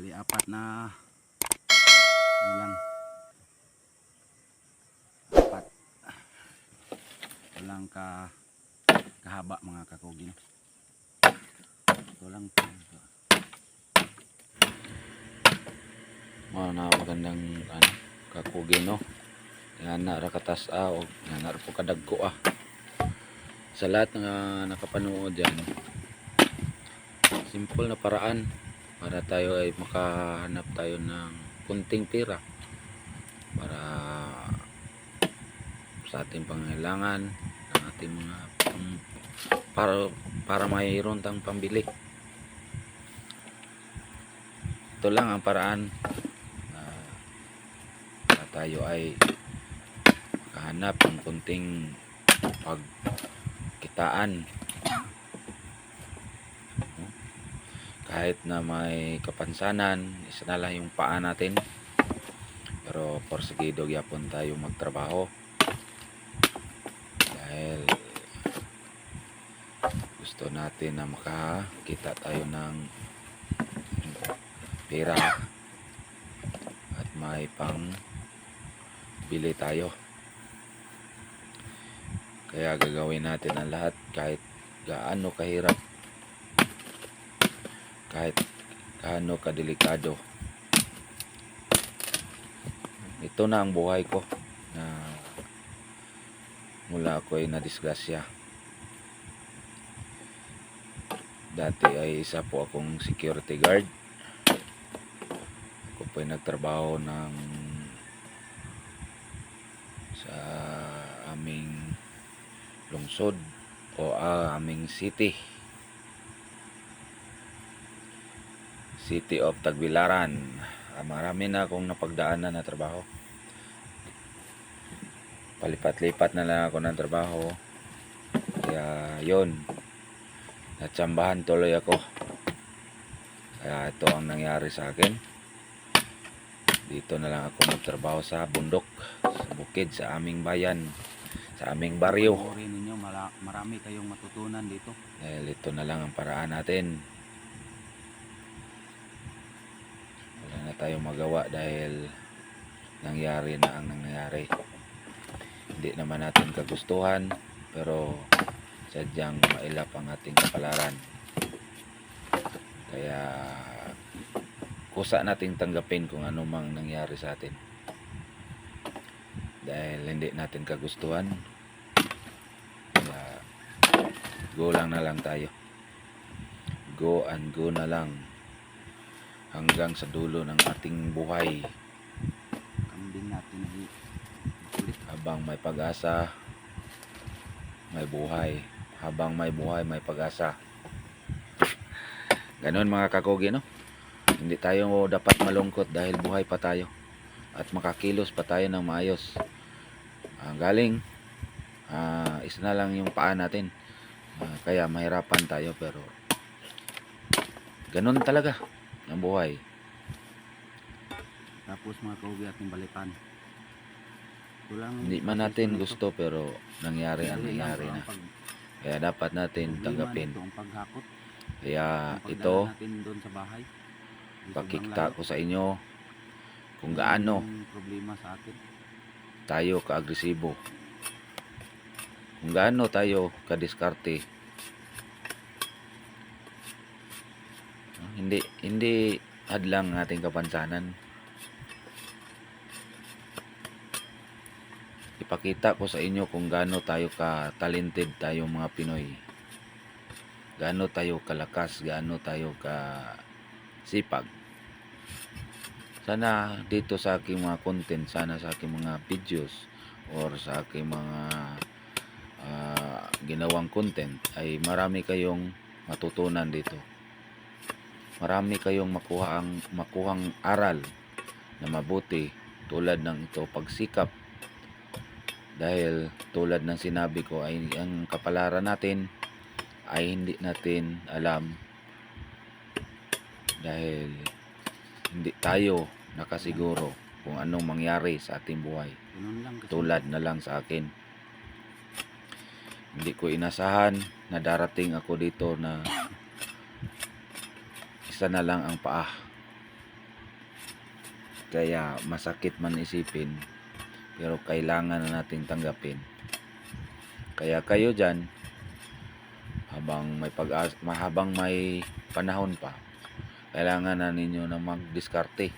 Bali apat na ilang apat walang kahaba mga kakugi, no? Ito lang na magandang kakugi, no? Yan na rakatas o yan na po kadagko sa lahat na nakapanood yan. Simple na paraan para tayo ay makahanap tayo ng kunting pera para sa ating pangailangan ng ating mga para mayroon tayong pambili. Ito lang ang paraan para tayo ay makahanap ng kunting pagkitaan kahit na may kapansanan. Isa na lang yung paa natin, pero porsigido gyapon tayo magtrabaho dahil gusto natin na makakita tayo ng pera at may pang bili tayo. Kaya gagawin natin ang lahat kahit gaano kahirap, kahit gaano kadelikado. Ito na ang buhay ko na mula ako ay nadisgrasya. Dati ay isa po akong security guard. Ako po ay nagtrabaho sa aming lungsod o aming city of Tagbilaran. Marami na akong napagdaanan na trabaho. Palipat-lipat na lang ako ng trabaho. Kaya yun, natsambahan tuloy ako. Kaya ito ang nangyari sa akin. Dito na lang ako magtrabaho sa bundok, sa bukid, sa aming bayan, sa aming baryo. ninyo, marami kayong matutunan dito. Dahil ito na lang ang paraan natin. Wala na tayong magawa dahil nangyari na ang nangyari. Hindi naman natin kagustuhan, pero sadyang mailap ang ating kapalaran. Kaya kusa nating tanggapin kung ano mang nangyari sa atin. Dahil hindi natin kagustuhan, kaya go lang na lang tayo. Go and go na lang hanggang sa dulo ng ating buhay. Kambing natin Habang may pag-asa, may buhay. Habang may buhay, may pag-asa. Ganon mga kakugi, no? Hindi tayo dapat malungkot dahil buhay pa tayo at makakilos pa tayo ng maayos. Galing isa na lang yung paa natin. Kaya mahirapan tayo, pero ganon talaga ang buhay. Tapos mga kaugi ating balikan. Hindi man natin gusto, pero nangyari ang nangyari na. Kaya dapat natin tanggapin. Kaya ito, pakikita ko sa inyo kung gaano tayo ka-agresibo, kung gaano tayo ka-diskarte. Hindi hadlang ating kapansanan. Ipakita ko sa inyo kung gaano tayo ka-talented tayong mga Pinoy. Gaano tayo kalakas, gaano tayo ka-sipag. Sana dito sa aking mga content, sana sa aking mga videos or sa aking mga ginawang content ay marami kayong matutunan dito. Marami kayong makuhang aral na mabuti, tulad ng ito, pagsikap. Dahil tulad ng sinabi ko, ay ang kapalaran natin ay hindi natin alam dahil hindi tayo nakasiguro kung anong mangyari sa ating buhay. Tulad na lang sa akin, hindi ko inasahan na darating ako dito na isa na lang ang paa. Kaya masakit man isipin, pero kailangan na nating tanggapin. Kaya kayo dyan, habang may panahon pa, kailangan na ninyo na magdiskarte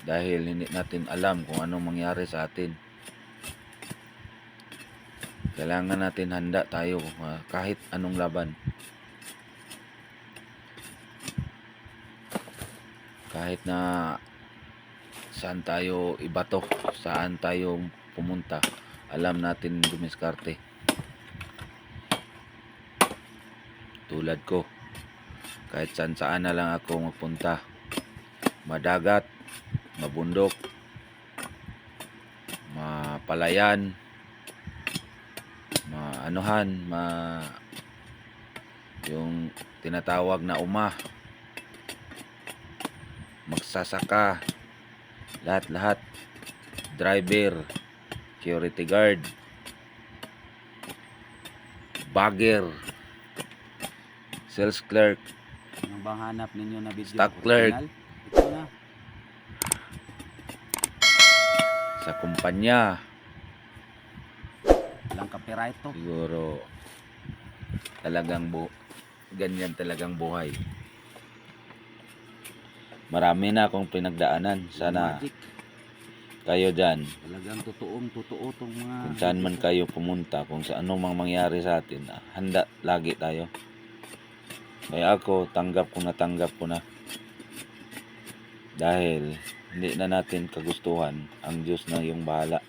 dahil hindi natin alam kung anong mangyari sa atin. Kailangan natin handa tayo kahit anong laban. Kahit na saan tayo ibato, saan tayo pumunta, alam natin dumiskarte. Tulad ko, kahit saan na lang ako magpunta, madagat, mabundok, mapalayan, yung tinatawag na magsasaka, lahat, driver, security guard, bagger, sales clerk, Ano bang hanap ninyo na video? Stock clerk. Original? Ito na. sa kumpanya, Walang copyright to. siguro ganyan talagang buhay. Marami na akong pinagdaanan. Sana Magic. kayo dyan, Talagang totoo tong mga kung saan man kayo pumunta, kung sa ano mang mangyari sa atin, handa lagi tayo. Kaya ako, tanggap ko na. Dahil hindi na natin kagustuhan, ang Diyos na yung bahala.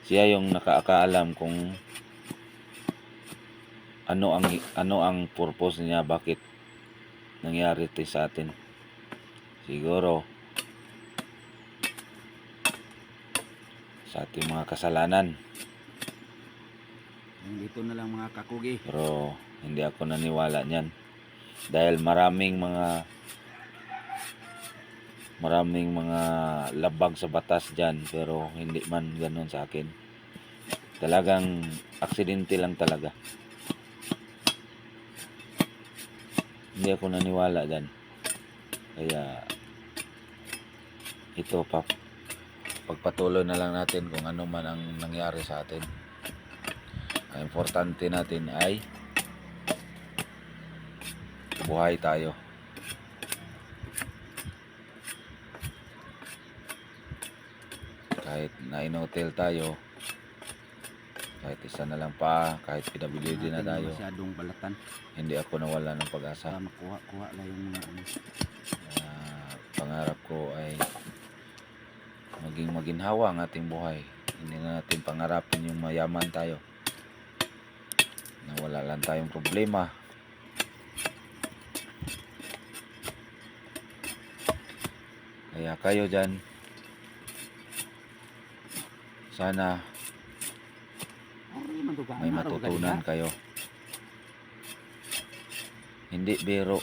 Siya yung nakakaalam kung ano ang purpose niya, bakit nangyari ito sa atin. Siguro sa ating mga kasalanan. Dito na lang mga kakugi. Pero hindi ako naniwala niyan. Dahil maraming mga labag sa batas diyan, pero hindi man ganoon sa akin. Talagang aksidente lang talaga. Hindi ako naniwala diyan. Kaya ito pagpatuloy na lang natin kung ano man ang nangyari sa atin. Ang importante natin ay buhay tayo. Kahit na in-hotel tayo, kahit isa na lang pa, kahit PWD na tayo, Masyadong balatan. hindi ako nawala ng pag-asa. Para makuha lang yung mga ano. Pangarap ko ay maging maginhawa ang ating buhay. Hindi na natin pangarapin yung mayaman tayo, na wala lang tayong problema. Kaya kayo dyan, sana may matutunan kayo. Hindi biro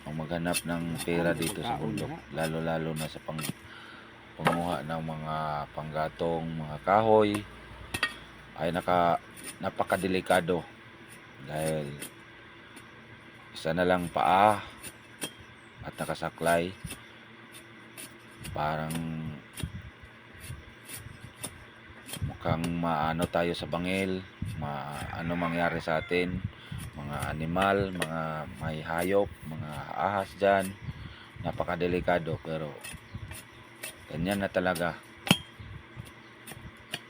ang maghanap ng pera dito sa bundok, lalo na sa panguha ng mga panggatong, mga kahoy, ay napakadelikado. Dahil isa na lang paa at nakasaklay, parang mukhang maano tayo sa bangil, ano mangyari sa atin, mga animal, mga may hayop, mga ahas dyan, napakadelikado. Pero ganyan na talaga.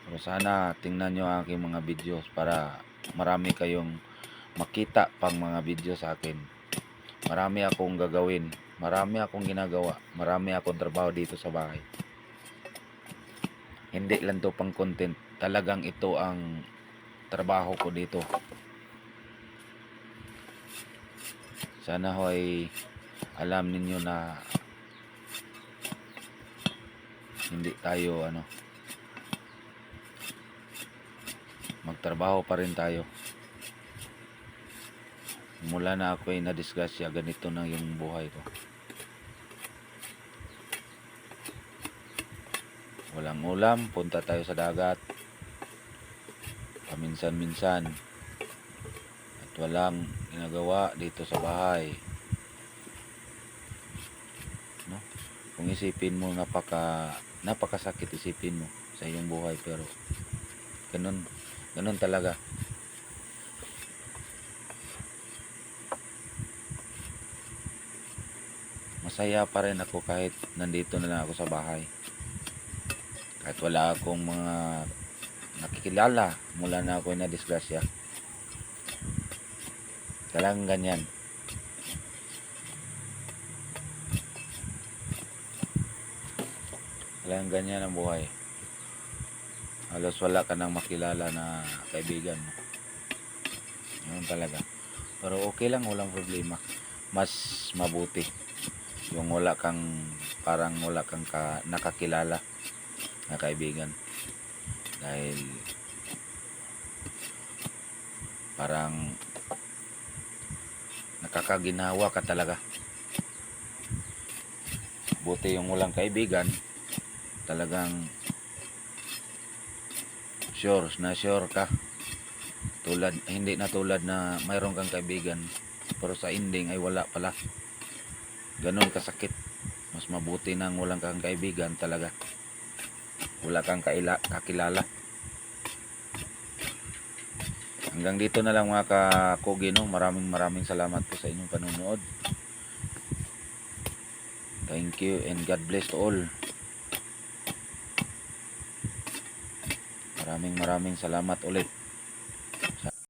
Pero sana tingnan nyo ang aking mga videos para marami kayong makita pang mga video sa akin. Marami akong gagawin, marami akong ginagawa, marami akong trabaho dito sa bahay. Hindi lang to pang content, talagang ito ang trabaho ko dito. Sana ho ay alam ninyo na hindi tayo magtrabaho pa rin tayo. Mula na ako ay nadisgrasya, ganito na yung buhay ko. Walang ulam, punta tayo sa dagat paminsan-minsan, at walang ginagawa dito sa bahay, no? Kung isipin mo, napakasakit isipin mo sa iyong buhay, pero ganun talaga. Masaya pa rin ako kahit nandito na lang ako sa bahay. Kahit wala akong mga nakikilala mula na ako na disgrasya. Talagang ganyan. Talagang ganyan ang buhay. Halos wala ka nang makilala na kaibigan mo. Yun talaga. Pero okay lang, walang problema. Mas mabuti yung wala kang nakakilala na kaibigan. Dahil parang nakakaginawa ka talaga. Buti yung walang kaibigan, talagang sure ka. Hindi na tulad na mayroon kang kaibigan pero sa ending ay wala pala. Ganon kasakit. Mas mabuti nang walang kang kaibigan talaga. Wala kang kakilala. Hanggang dito na lang mga kakugi, no? Maraming salamat po sa inyong panonood. Thank you and God bless to all. Maraming salamat ulit.